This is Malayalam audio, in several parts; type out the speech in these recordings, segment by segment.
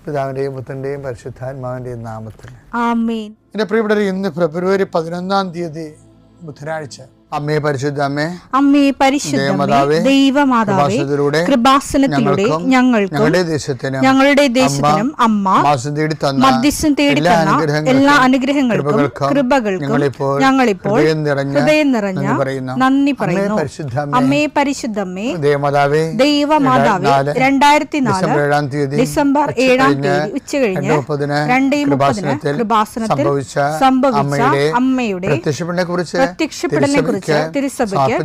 പിതാവിന്റെയും പുത്രന്റെയും പരിശുദ്ധാത്മാവിന്റെയും നാമത്തിൽ ആമേൻ. എന്റെ പ്രിയപ്പെട്ടവരെ, ഇന്ന് ഫെബ്രുവരി 11 ബുധനാഴ്ച. അമ്മേ പരിശുദ്ധ അമ്മേ, അമ്മേ പരിശുദ്ധമേ, ദൈവമാതാവേ, കൃപാസനത്തിലൂടെ ഞങ്ങളുടെ ദേശത്തിനും അമ്മ മധ്യസ്ഥം തേടി തന്ന എല്ലാ അനുഗ്രഹങ്ങൾക്കും കൃപകൾക്കും ഞങ്ങളിപ്പോൾ ഹൃദയം നിറഞ്ഞ നന്ദി പറയുന്നു. അമ്മേ പരിശുദ്ധമേ, ദൈവമാതാവേ, 2004 ഡിസംബർ 7 ഉച്ചകഴിഞ്ഞ് 2:30 കൃപാസനത്തിൽ സംഭവിച്ച അമ്മയുടെ പ്രത്യക്ഷപ്പെടലിനെ കുറിച്ച് തിരുസഭയ്ക്ക്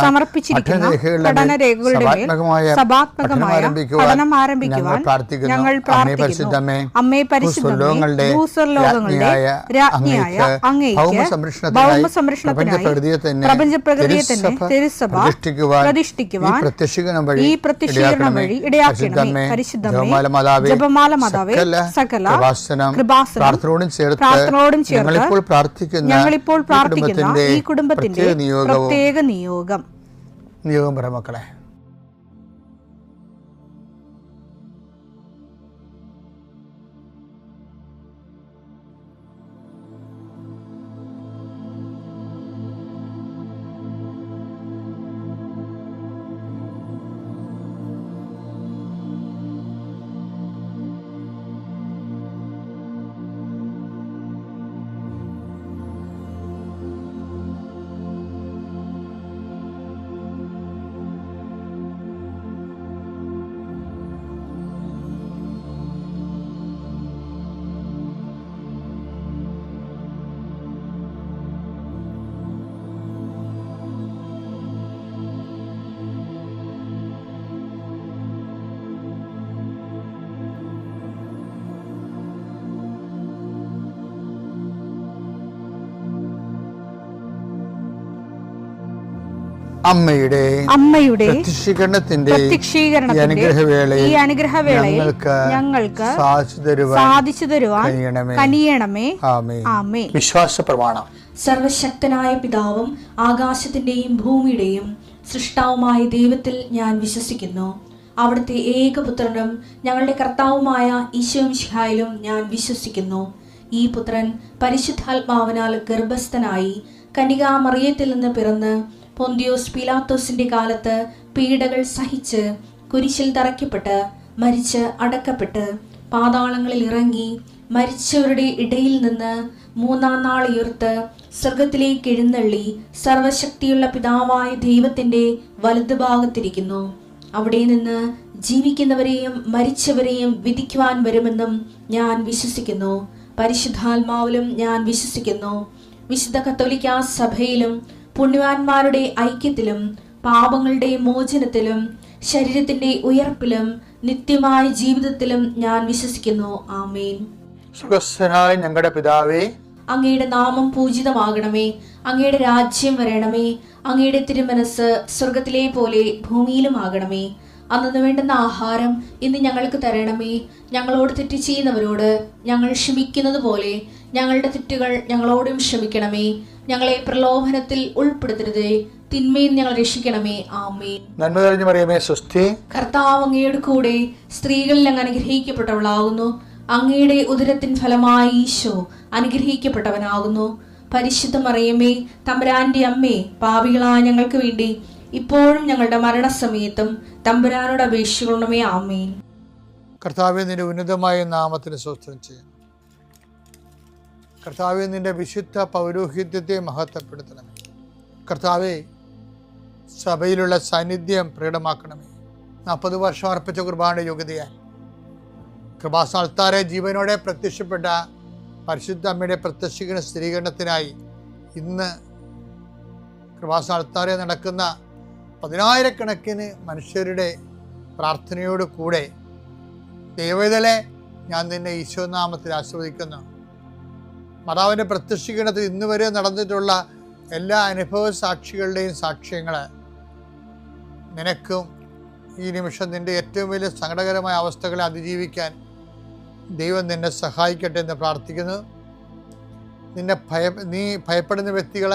സമർപ്പിച്ചിരിക്കുന്ന പഠനരേഖകളുടെ മേൽ സഭാത്മകമായ പഠനം ആരംഭിക്കുവാൻ ഞങ്ങൾ പ്രാർത്ഥിക്കുന്നു. അമ്മേ പരിശുദ്ധമേ, ഭൂസ്വർലോകങ്ങളുടെ രാജ്ഞിയായ അങ്ങേയ്ക്ക് ഭൗമസംരക്ഷണത്തിനായി പ്രപഞ്ചപ്രകൃതിയെ തന്നെ തിരുസഭ പ്രതിഷ്ഠിക്കുവാൻ ഈ പ്രത്യക്ഷീകരണം വഴി ഇടയാക്കണമേ. പരിശുദ്ധമേ, ജപമാല മാതാവേ, സകല കൃപാസനം പ്രാർത്ഥനയോടും ചേർത്ത് ഞങ്ങളിപ്പോൾ പ്രാർത്ഥിക്കുന്ന ഈ കുടുംബത്തിന്റെ പ്രത്യേക നിയോഗം പറ മക്കളെ. അമ്മയുടെ പ്രത്യക്ഷീകരണത്തിന്റെ ഈ അനുഗ്രഹവേളയിൽ ഞങ്ങൾക്ക് സാധിച്ചു തരുവാൻ കനിയണമേ. ആമേൻ. വിശ്വാസ പ്രമാണം. സർവശക്തനായ പിതാവും ആകാശത്തിന്റെയും ഭൂമിയുടെയും സൃഷ്ടാവുമായ ദൈവത്തിൽ ഞാൻ വിശ്വസിക്കുന്നു. അവിടുത്തെ ഏകപുത്രനും ഞങ്ങളുടെ കർത്താവുമായ ഈശോമിശിഹായിലും ഞാൻ വിശ്വസിക്കുന്നു. ഈ പുത്രൻ പരിശുദ്ധാത്മാവിനാൽ ഗർഭസ്ഥനായി കന്യകാമറിയത്തിൽ നിന്ന് പിറന്ന് പൊന്തിയോസ് പീലാത്തോസിന്റെ കാലത്ത് പീഡകൾ സഹിച്ച് കുരിശിൽ തറയ്ക്കപ്പെട്ട് മരിച്ച് അടക്കപ്പെട്ട് പാതാളങ്ങളിൽ ഇറങ്ങി മരിച്ചവരുടെ ഇടയിൽ നിന്ന് 3-ാം നാൾ ഉയർത്ത് സ്വർഗത്തിലേക്ക് എഴുന്നള്ളി സർവശക്തിയുള്ള പിതാവായ ദൈവത്തിന്റെ വലതുഭാഗത്തിരിക്കുന്നു. അവിടെ നിന്ന് ജീവിക്കുന്നവരെയും മരിച്ചവരെയും വിധിക്കുവാൻ വരുമെന്നും ഞാൻ വിശ്വസിക്കുന്നു. പരിശുദ്ധാത്മാവിലും ഞാൻ വിശ്വസിക്കുന്നു. വിശുദ്ധ കത്തോലിക്കാ സഭയിലും പുണ്യവാന്മാരുടെ ഐക്യത്തിലും പാപങ്ങളുടെ മോചനത്തിലും ശരീരത്തിന്റെ ഉയർപ്പിലും നിത്യമായ ജീവിതത്തിലും ഞാൻ വിശ്വസിക്കുന്നു. ആമേൻ. സ്വർഗ്ഗസ്ഥനായ ഞങ്ങളുടെ പിതാവേ, അങ്ങയുടെ നാമം പൂജിതമാകണമേ. അങ്ങയുടെ രാജ്യം വരണമേ. അങ്ങയുടെ തിരുമനസ് സ്വർഗത്തിലെ പോലെ ഭൂമിയിലും ആകണമേ. അന്നു വേണ്ടുന്ന ആഹാരം ഇന്ന് ഞങ്ങൾക്ക് തരണമേ. ഞങ്ങളോട് തെറ്റ് ചെയ്യുന്നവരോട് ഞങ്ങൾ ക്ഷമിക്കുന്നത് പോലെ ഞങ്ങളുടെ തെറ്റുകൾ ഞങ്ങളോടും ക്ഷമിക്കണമേ. ഞങ്ങളെ പ്രലോഭനത്തിൽ ഉൾപ്പെടുത്തരുതേ, തിന്മയിൽ ഞങ്ങൾ രക്ഷിക്കണമേ. ആമേൻ. നന്മ നിറഞ്ഞ മറിയമേ, സ്വസ്തി. കർത്താവ് അങ്ങയുടെ കൂടെ സ്ത്രീകളിൽ അങ്ങ് അനുഗ്രഹിക്കപ്പെട്ടവളാകുന്നു. അങ്ങയുടെ ഉദരത്തിൻ ഫലമായി ഈശോ അനുഗ്രഹിക്കപ്പെട്ടവനാകുന്നു. പരിശുദ്ധ മറിയമേ, തമ്പുരാന്റെ അമ്മേ, പാപികളായ ഞങ്ങൾക്ക് വേണ്ടി ഇപ്പോഴും ഞങ്ങളുടെ മരണസമയത്തും തമ്പുരാനോട് അപേക്ഷിക്കണമേ. ആമേൻ. കർത്താവേ, നിന്റെ ഉന്നതമായ നാമത്തിന് സ്തോത്രം ചെയ്യുന്നു. കർത്താവേ, നിന്റെ വിശുദ്ധ പൗരോഹിത്യത്തെ മഹത്വപ്പെടുത്തണമേ. കർത്താവേ, സഭയിലുള്ള സാന്നിധ്യം പ്രകടമാക്കണമേ. 40 വർഷം അർപ്പിച്ച കുർബാന യോഗ്യതയാൽ കൃപാസ്ഥാനത്താരെ ജീവനോടെ പ്രത്യക്ഷപ്പെട്ട പരിശുദ്ധ അമ്മയുടെ പ്രത്യക്ഷീകരണ സ്ഥിരീകരണത്തിനായി ഇന്ന് കൃപാസ്ഥാനത്താരെ നടക്കുന്ന 10,000-കണക്കിന് മനുഷ്യരുടെ പ്രാർത്ഥനയോട് കൂടെ ദൈവവേദലെ ഞാൻ നിന്നെ ഈശോനാമത്തിൽ ആശീർവദിക്കുന്നു. മാതാവിൻ്റെ പ്രത്യക്ഷീകരണത്തിൽ ഇന്ന് വരെ നടന്നിട്ടുള്ള എല്ലാ അനുഭവ സാക്ഷികളുടെയും സാക്ഷ്യങ്ങൾ നിനക്കും ഈ നിമിഷം നിൻ്റെ ഏറ്റവും വലിയ സങ്കടകരമായ അവസ്ഥകളെ അതിജീവിക്കാൻ ദൈവം നിന്നെ സഹായിക്കട്ടെ എന്ന് പ്രാർത്ഥിക്കുന്നു. നീ ഭയപ്പെടുന്ന വ്യക്തികൾ,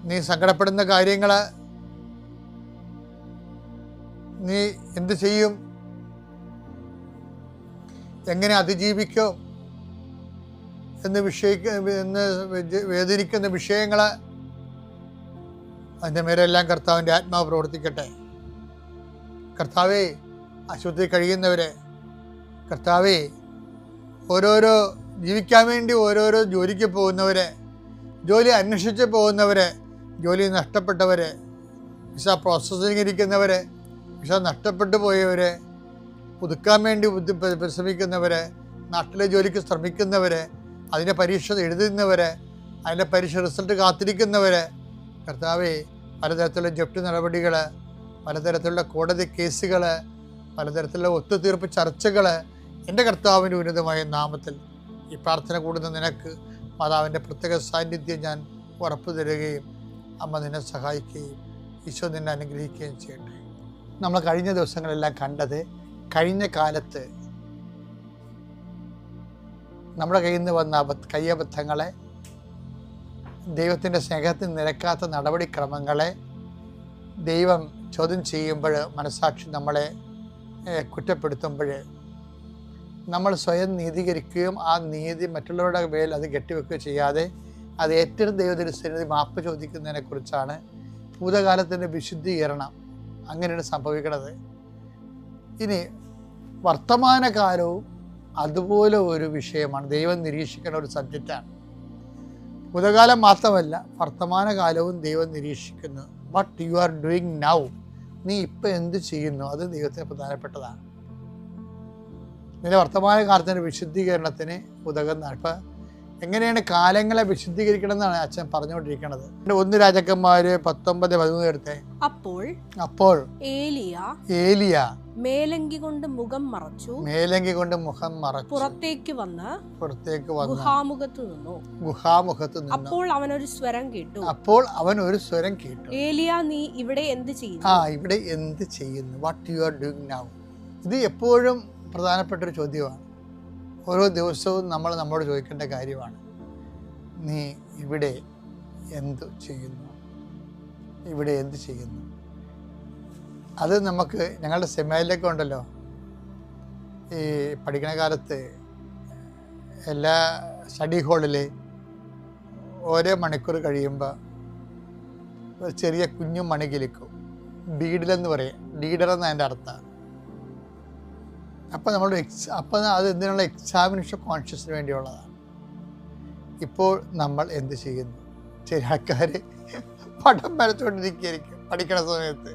നീ സങ്കടപ്പെടുന്ന കാര്യങ്ങൾ, നീ എന്ത് ചെയ്യും, എങ്ങനെ അതിജീവിക്കും എന്ന് വേദനിക്കുന്ന വിഷയങ്ങൾ, അതിൻ്റെ മേലെല്ലാം കർത്താവിൻ്റെ ആത്മാവ് പ്രവർത്തിക്കട്ടെ. കർത്താവേ, ആശുപത്രി കഴിയുന്നവരെ, കർത്താവേ, ഓരോരോ ജീവിക്കാൻ വേണ്ടി ഓരോരോ ജോലിക്ക് പോകുന്നവരെ, ജോലി അന്വേഷിച്ച് പോകുന്നവരെ, ജോലി നഷ്ടപ്പെട്ടവരെ, വിസ പ്രോസസ്സിംഗ് ഇരിക്കുന്നവരെ, വിസ നഷ്ടപ്പെട്ടു പോയവരെ, പുതുക്കാൻ വേണ്ടി പരിശ്രമിക്കുന്നവരെ, നാട്ടിലെ ജോലിക്ക് ശ്രമിക്കുന്നവരെ, അതിൻ്റെ പരീക്ഷ എഴുതുന്നവരെ, അതിൻ്റെ പരീക്ഷ റിസൾട്ട് കാത്തിരിക്കുന്നവരെ, കർത്താവേ, പലതരത്തിലുള്ള ജപ്തി നടപടികൾ, പലതരത്തിലുള്ള കോടതി കേസുകൾ, പലതരത്തിലുള്ള ഒത്തുതീർപ്പ് ചർച്ചകൾ, എൻ്റെ കർത്താവിൻ്റെ ഉന്നതമായ നാമത്തിൽ ഈ പ്രാർത്ഥന കൂടുന്ന നിനക്ക് മാതാവിൻ്റെ പ്രത്യേക സാന്നിധ്യം ഞാൻ ഉറപ്പു തരികയും അമ്മ നിന്നെ സഹായിക്കുകയും ഈശോ നിന്നെ അനുഗ്രഹിക്കുകയും ചെയ്യട്ടെ. നമ്മൾ കഴിഞ്ഞ ദിവസങ്ങളെല്ലാം കണ്ടത്, കഴിഞ്ഞ കാലത്ത് നമ്മുടെ കയ്യിൽ നിന്ന് വന്ന കയ്യബദ്ധങ്ങളെ, ദൈവത്തിൻ്റെ സ്നേഹത്തിന് നിരക്കാത്ത നടപടിക്രമങ്ങളെ ദൈവം ചോദ്യം ചെയ്യുമ്പോൾ, മനസാക്ഷി നമ്മളെ കുറ്റപ്പെടുത്തുമ്പോൾ നമ്മൾ സ്വയം നീതീകരിക്കുകയും ആ നീതി മറ്റുള്ളവരുടെ മേൽ അത് കെട്ടിവെക്കുകയോ ചെയ്യാതെ അത് ഏറ്റെടുത്ത് ദൈവത്തിൻ്റെ മാപ്പ് ചോദിക്കുന്നതിനെക്കുറിച്ചാണ് ഭൂതകാലത്തിൻ്റെ വിശുദ്ധീകരണം. അങ്ങനെയാണ് സംഭവിക്കുന്നത്. ഇനി വർത്തമാനകാലവും അതുപോലെ ഒരു വിഷയമാണ്. ദൈവം നിരീക്ഷിക്കുന്ന ഒരു സബ്ജക്റ്റാണ്. ഭൂതകാലം മാത്രമല്ല, വർത്തമാനകാലവും ദൈവം നിരീക്ഷിക്കുന്നു. What you are doing now, നീ ഇപ്പം എന്ത് ചെയ്യുന്നു, അത് ദൈവത്തിന് പ്രധാനപ്പെട്ടതാണ്. ഇതിൻ്റെ വർത്തമാനകാലത്തിൻ്റെ വിശുദ്ധീകരണത്തിന് ഉതകുന്നതാണ്. ഇപ്പം എങ്ങനെയാണ് കാലങ്ങളെ വിശുദ്ധീകരിക്കണം എന്നാണ് അച്ഛൻ പറഞ്ഞുകൊണ്ടിരിക്കുന്നത്. 1 രാജാക്കന്മാർ 19:13 എടുത്തേ. അപ്പോൾ ഏലിയ മേലങ്കി കൊണ്ട് മുഖം മറച്ചു പുറത്തേക്ക് വന്ന് ഗുഹാമുഖത്ത് നിന്നു. അപ്പോൾ അവൻ ഒരു സ്വരം കേട്ടു. ഏലിയ, നീ ഇവിടെ എന്ത് ചെയ്യുന്നു? What you are doing now. ഇത് എപ്പോഴും പ്രധാനപ്പെട്ടൊരു ചോദ്യമാണ്. ഓരോ ദിവസവും നമ്മൾ നമ്മോട് ചോദിക്കേണ്ട കാര്യമാണ്. നീ ഇവിടെ എന്ത് ചെയ്യുന്നു? അത് നമുക്ക് ഞങ്ങളുടെ സെമിനാറിലൊക്കെ ഉണ്ടല്ലോ, ഈ പഠിക്കണ കാലത്ത് എല്ലാ സ്റ്റഡി ഹാളിൽ ഓരോ മണിക്കൂർ കഴിയുമ്പോൾ ഒരു ചെറിയ കുഞ്ഞു മണി കിളിക്കും. ബീഡിലെന്ന് പറയും, ലീഡർ എന്ന് അതിൻ്റെ അർത്ഥം. അപ്പോൾ നമ്മൾ അത് എന്തിനുള്ള എക്സാമിനേഷൻ കോൺഷ്യസിന് വേണ്ടിയുള്ളതാണ്. ഇപ്പോൾ നമ്മൾ എന്ത് ചെയ്യുന്നു? ചില ആൾക്കാർ പടം വരച്ചുകൊണ്ടിരിക്കുകയായിരിക്കും പഠിക്കണ സമയത്ത്.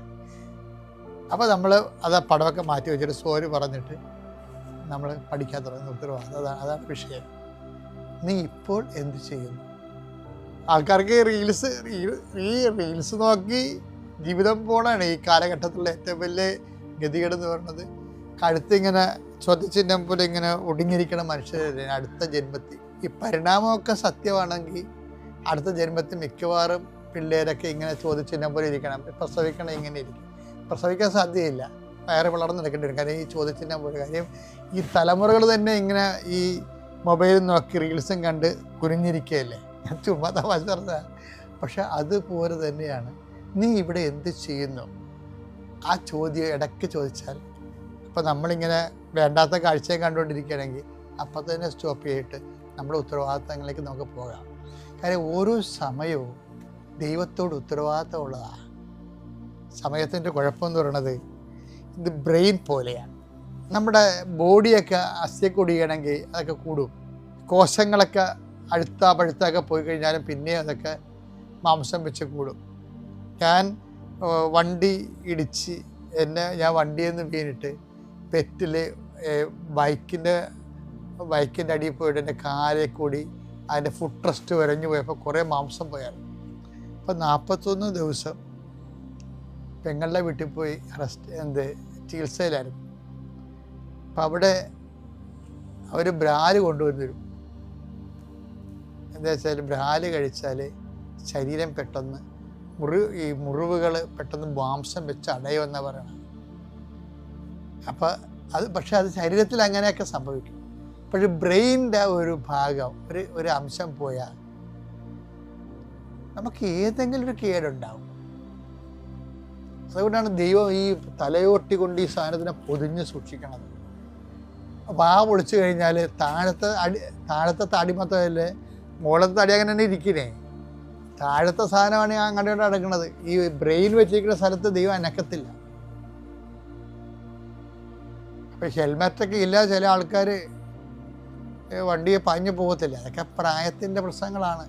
അപ്പോൾ നമ്മൾ അത് പടമൊക്കെ മാറ്റി വെച്ചിട്ട് സോറി പറഞ്ഞിട്ട് നമ്മൾ പഠിക്കാൻ തുടങ്ങുന്ന ഉത്തരവാദിത്തം. അതാണ് വിഷയം. നീ ഇപ്പോൾ എന്ത് ചെയ്യുന്നു? ആൾക്കാർക്ക് റീൽസ് നോക്കി ജീവിതം പോകണമാണ് ഈ കാലഘട്ടത്തിലുള്ള ഏറ്റവും വലിയ ഗതികേട് എന്ന് പറയുന്നത്. കഴുത്തിങ്ങനെ ചോദ്യചിഹ്നം പോലെ ഇങ്ങനെ ഒടുങ്ങിയിരിക്കുന്ന മനുഷ്യരെ അടുത്ത ജന്മത്തിൽ. ഈ പരിണാമമൊക്കെ സത്യമാണെങ്കിൽ അടുത്ത ജന്മത്തിൽ മിക്കവാറും പിള്ളേരൊക്കെ ഇങ്ങനെ ചോദ്യചിഹ്നം പോലെ ഇരിക്കണം. പ്രസവിക്കണം ഇങ്ങനെ ഇരിക്കും. പ്രസവിക്കാൻ സാധ്യതയില്ല, വയറ് വളർന്ന് നടക്കേണ്ടി വരും. കാര്യം ഈ ചോദ്യചിഹ്നം പോലെ. കാര്യം ഈ തലമുറകൾ തന്നെ ഇങ്ങനെ ഈ മൊബൈൽ നോക്കി റീൽസും കണ്ട് കുനിഞ്ഞിരിക്കുകയല്ലേ. ഞാൻ ചുമ്മാ തമാശ പറഞ്ഞതാണ്. പക്ഷെ അതുപോലെ തന്നെയാണ് നീ ഇവിടെ എന്ത് ചെയ്യുന്നു. ആ ചോദ്യം ഇടയ്ക്ക് ചോദിച്ചാൽ, അപ്പോൾ നമ്മളിങ്ങനെ വേണ്ടാത്ത കാഴ്ചയെ കണ്ടുകൊണ്ടിരിക്കുകയാണെങ്കിൽ അപ്പം തന്നെ സ്റ്റോപ്പ് ചെയ്തിട്ട് നമ്മുടെ ഉത്തരവാദിത്തങ്ങളിലേക്ക് നമുക്ക് പോകാം. കാര്യം ഓരോ സമയവും ദൈവത്തോട് ഉത്തരവാദിത്തമുള്ളതാണ്. സമയത്തിൻ്റെ കുഴപ്പമെന്ന് പറയുന്നത് ഇത് ബ്രെയിൻ പോലെയാണ്. നമ്മുടെ ബോഡിയൊക്കെ അസ്ഥിയൊക്കെ ഒടിയണമെങ്കിൽ അതൊക്കെ കൂടും. കോശങ്ങളൊക്കെ പഴുത്തൊക്കെ പോയി കഴിഞ്ഞാലും പിന്നെ അതൊക്കെ മാംസം വെച്ച് കൂടും. ഞാൻ വണ്ടി ഇടിച്ച് ഞാൻ വണ്ടിയിൽ നിന്ന് വീണിട്ട് പെറ്റിൽ ബൈക്കിൻ്റെ അടിയിൽ പോയിട്ട് എൻ്റെ കാലിൽ കൂടി അതിൻ്റെ ഫുട് റെസ്റ്റ് വരഞ്ഞു പോയപ്പോൾ കുറേ മാംസം പോയായിരുന്നു. അപ്പോൾ 41 ദിവസം പെങ്ങളുടെ വീട്ടിൽ പോയി ചികിത്സയിലായിരുന്നു. അപ്പം അവിടെ അവർ ബ്രാല് കൊണ്ടുവന്ന് തരും. എന്താ വെച്ചാൽ ബ്രാല് കഴിച്ചാൽ ശരീരം പെട്ടെന്ന് ഈ മുറിവുകൾ പെട്ടെന്ന് മാംസം വെച്ച് അടയുമെന്നാണ് പറയണത്. പക്ഷെ അത് ശരീരത്തിൽ അങ്ങനെയൊക്കെ സംഭവിക്കും. പക്ഷേ ബ്രെയിനിൻ്റെ ഒരു ഭാഗം ഒരു അംശം പോയാൽ നമുക്ക് ഏതെങ്കിലും ഒരു കേടുണ്ടാവും. അതുകൊണ്ടാണ് ദൈവം ഈ തലയോട്ടി കൊണ്ട് ഈ സാധനത്തിനെ പൊതിഞ്ഞ് സൂക്ഷിക്കണത്. വാ പൊളിച്ചു കഴിഞ്ഞാൽ താഴത്തെ തടി മൊത്തമല്ലേ, മുകളത്തെ തടി അങ്ങനെ തന്നെ ഇരിക്കണേ. താഴത്തെ സാധനമാണ് ഞാൻ അങ്ങോട്ട് അടക്കുന്നത്. ഈ ബ്രെയിൻ വെച്ചിരിക്കുന്ന സ്ഥലത്ത് ദൈവം അനക്കത്തില്ല. അപ്പം ഹെൽമെറ്റൊക്കെ ഇല്ലാതെ ചില ആൾക്കാർ വണ്ടിയെ പാഞ്ഞു പോകത്തില്ല. അതൊക്കെ പ്രായത്തിൻ്റെ പ്രശ്നങ്ങളാണ്.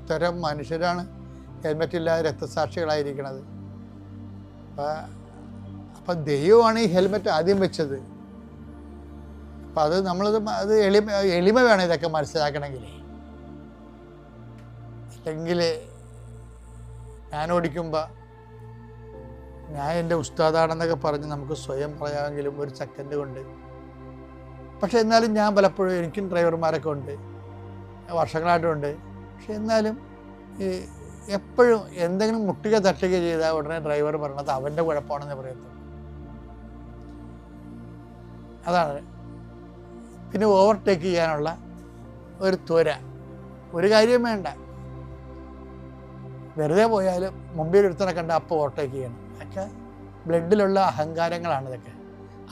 ഇത്തരം മനുഷ്യരാണ് ഹെൽമെറ്റ് ഇല്ലാതെ രക്തസാക്ഷികളായിരിക്കുന്നത്. അപ്പം ദൈവമാണ് ഈ ഹെൽമെറ്റ് ആദ്യം വെച്ചത്. അപ്പം അത് അത് എളിമ വേണം ഇതൊക്കെ മനസ്സിലാക്കണമെങ്കിൽ. അല്ലെങ്കിൽ ഞാൻ ഓടിക്കുമ്പോൾ ഞാൻ എൻ്റെ ഉസ്താദാണെന്നൊക്കെ പറഞ്ഞ് നമുക്ക് സ്വയം പറയാമെങ്കിലും ഒരു സെക്കൻഡ് കൊണ്ട്. പക്ഷെ എന്നാലും ഞാൻ പലപ്പോഴും, എനിക്കും ഡ്രൈവർമാരൊക്കെ ഉണ്ട്, വർഷങ്ങളായിട്ടുമുണ്ട്. പക്ഷെ എന്നാലും എപ്പോഴും എന്തെങ്കിലും മുട്ടുക തട്ടുക ചെയ്താൽ ഉടനെ ഡ്രൈവർ പറയണത് അവൻ്റെ കുഴപ്പമാണെന്ന് പറയത്തുള്ളൂ. അതാണ്. പിന്നെ ഓവർടേക്ക് ചെയ്യാനുള്ള ഒരു ത്വര, ഒരു കാര്യം വേണ്ട. വെറുതെ പോയാലും മുമ്പിൽ ഒരുത്തനെ കണ്ട അപ്പോൾ ഓവർടേക്ക് ചെയ്യണം. അതൊക്കെ ബ്ലഡിലുള്ള അഹങ്കാരങ്ങളാണ് ഇതൊക്കെ.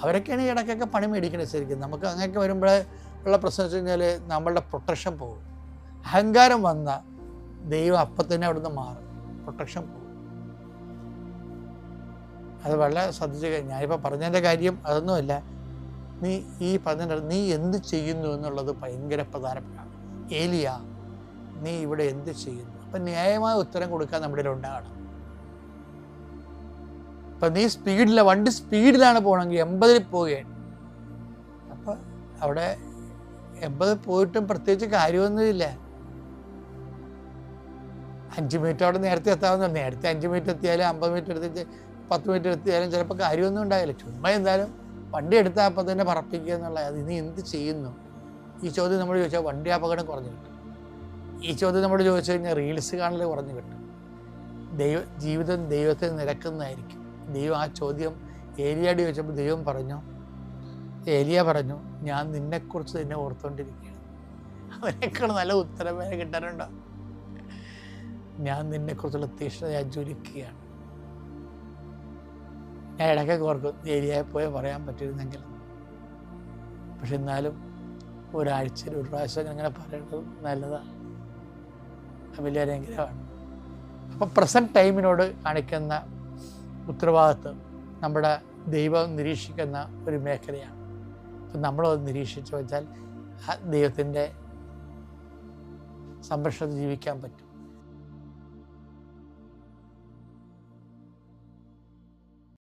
അവരൊക്കെയാണ് ഈ ഇടയ്ക്കൊക്കെ പണി മേടിക്കണത്. ശരിക്കും നമുക്ക് അങ്ങനെയൊക്കെ വരുമ്പോഴേ ഉള്ള പ്രശ്നം വെച്ച് കഴിഞ്ഞാൽ നമ്മളുടെ പ്രൊട്ടക്ഷൻ പോകും. അഹങ്കാരം വന്നാൽ ദൈവം അപ്പം തന്നെ അവിടുന്ന് മാറും, പ്രൊട്ടക്ഷൻ പോകും. അത് വളരെ ശ്രദ്ധിച്ച്. ഞാനിപ്പോൾ പറഞ്ഞതിൻ്റെ കാര്യം അതൊന്നുമല്ല. നീ എന്ത് ചെയ്യുന്നു എന്നുള്ളത് ഭയങ്കര പ്രധാനപ്പെട്ടാണ്. ഏലിയ, നീ ഇവിടെ എന്ത് ചെയ്യുന്നു? അപ്പം ന്യായമായ ഉത്തരം കൊടുക്കാൻ നമ്മുടെ ഉണ്ടാകണം. അപ്പം നീ വണ്ടി സ്പീഡിലാണ് പോകണമെങ്കിൽ 80-ൽ പോവുകയാണ്. അപ്പം അവിടെ 80 പോയിട്ടും പ്രത്യേകിച്ച് കാര്യമൊന്നുമില്ല. 5 മിനിറ്റ് അവിടെ നേരത്തെ എത്താവുന്നതാണ്. നേരത്തെ 5 മിനിറ്റ് എത്തിയാലും 50 മിനിറ്റ് എടുത്തിട്ട് 10 മിനിറ്റ് എത്തിയാലും ചിലപ്പോൾ കാര്യമൊന്നും ഉണ്ടാവില്ല. ചുമ്മാ എന്തായാലും വണ്ടി എടുത്താൽ അപ്പം തന്നെ പറപ്പിക്കുക എന്നുള്ളത്. അത് നീ എന്ത് ചെയ്യുന്നു? ഈ ചോദ്യം നമ്മൾ ചോദിച്ചാൽ വണ്ടി അപകടം കുറഞ്ഞു കിട്ടും. ഈ ചോദ്യം നമ്മൾ ചോദിച്ചു കഴിഞ്ഞാൽ റീൽസ് കാണൽ കുറഞ്ഞു കിട്ടും. ജീവിതം ദൈവത്തെ നിരക്കുന്നതായിരിക്കും. ദൈവം ആ ചോദ്യം ഏലിയോട് ചോദിച്ചപ്പോൾ ദൈവം പറഞ്ഞു, ഏലിയ പറഞ്ഞു, ഞാൻ നിന്നെക്കുറിച്ച് തന്നെ ഓർത്തുകൊണ്ടിരിക്കുകയാണ്. അതിനേക്കാൾ നല്ല ഉത്തരം വരെ കിട്ടാനുണ്ടോ? ഞാൻ നിന്നെക്കുറിച്ചുള്ള തീഷ്ണത ഞാൻ ജ്വലിക്കുകയാണ്. ഞാൻ ഇടയ്ക്കൊക്കെ ഓർക്കും ഏലിയയെ പോയി പറയാൻ പറ്റിയിരുന്നെങ്കിൽ. പക്ഷെ എന്നാലും ഒരാഴ്ചയിൽ ഒരു പ്രാവശ്യം അങ്ങനെ പറയേണ്ടത് നല്ലതാണ്. വലിയൊരു അനുഗ്രഹമാണ്. അപ്പോൾ പ്രസൻറ്റ് ടൈമിനോട് കാണിക്കുന്ന ഉത്തരവാദിത്വം നമ്മുടെ ദൈവം നിരീക്ഷിക്കുന്ന ഒരു മേഖലയാണ്. അപ്പം നമ്മളത് നിരീക്ഷിച്ചു വെച്ചാൽ ആ ദൈവത്തിൻ്റെ സംരക്ഷണത്തിൽ ജീവിക്കാൻ പറ്റും.